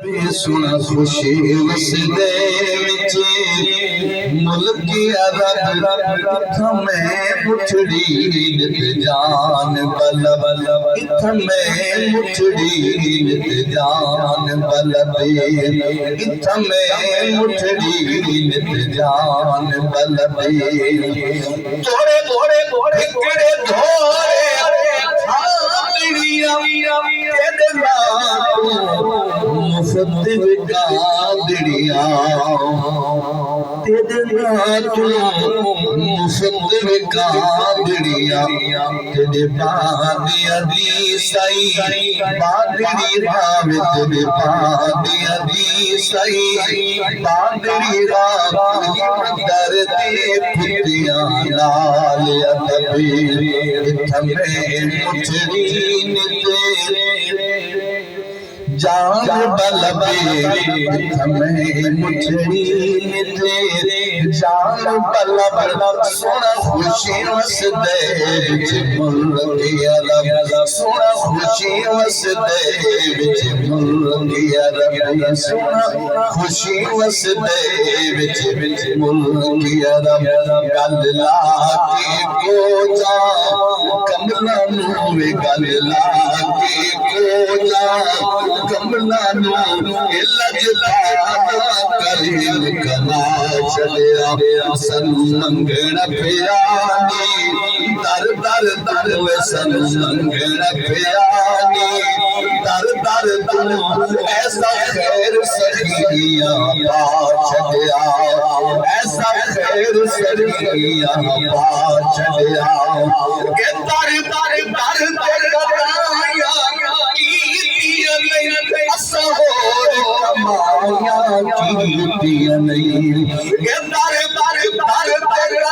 सुना खुशी वसदे विच मुल्की अरब इथमें मुठड़ी नित जान बल इथमें मुठड़ी नित जान बल इथमें मुठड़ी नित जान बल थोड़े थोड़े ठिकरे धोरे मुफ्त विकादड़िया मुफ्त विकादड़िया तेरे बादिया दी सई बादड़ी रावे तेरे बादिया दी सई बादड़ी रावे दरते पुतिया लाल अदबी इथमे मुठड़ी निते जान बलबे इथमें मुठड़ी निते जान बलब सोना खुशी वसदे विच मुल्की अरब सोना खुशी वसदे विच मुल्की अरब सोना खुशी वसदे विच मुल्की अरब गल ला के कोजा कमला नू गल ला के कोजा कमला लजला करीम कमा चलिया सन मंगण पियानी दर दर दर वे सन मंगण पियानी दर दर तू ऐसा खैर सखिया पा चलिया ऐसा खैर सखिया पा चलिया के दर दर दर दर बताया कमाया कीतिया नहीं ये दर दर दर बताया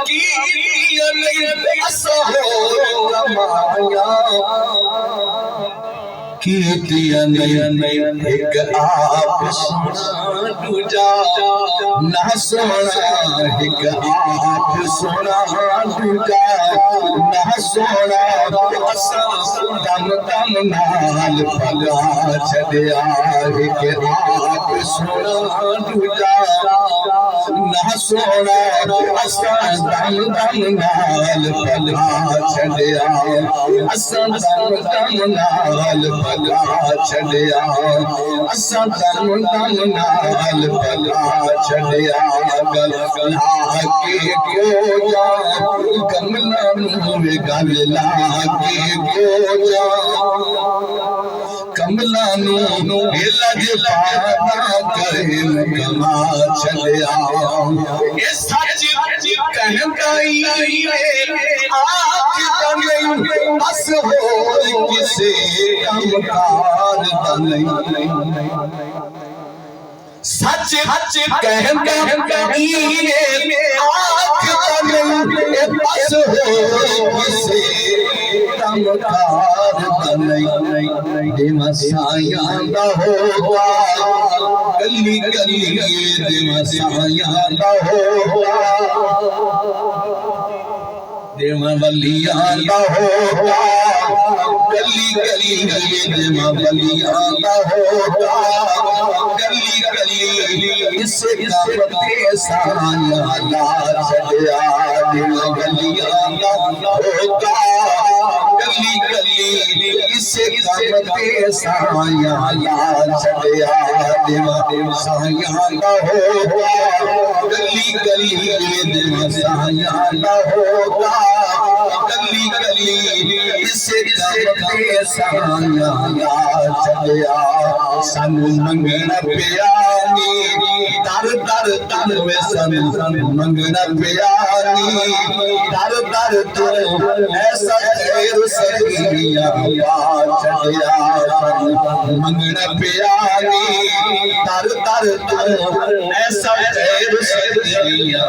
कीतिया नहीं असहो कमाया कीतिया नहीं एक आप सुना दूजा ना सोना एक आप सुना दूजा ना सोना दम दम नाल पगा छड़िया एक आप सुना दूजा ना सोना दम दम नाल पगा छड़िया दम दम नाल पगा छड़िया दम दम नाल पगा छड़िया गल के कोजा कमला मुँह गल लागे कोजा कमला लज पाना करे कमा छड़िया ये सच कह गई बस हो किसे कमकार नहीं सच सच कह गई बस हो किसे कमकार नहीं मसाया होगा गली गली मसाया होगा देवलिया होगा गली गली देवलिया होगा गली गली इस कामते साया ला चलिया देवलिया होगा गली गली इस कामते साया ला चलिया देव साया होगा गली गली देव साया होगा गली गली इसे करते साया चलिया सानू मंगण पियानी दर दर दर वे सानू मंगण पियानी दर दर तो ऐसा खैर सखिया पा चलिया मंगण पियानी दर दर तो ऐसा खैर सखिया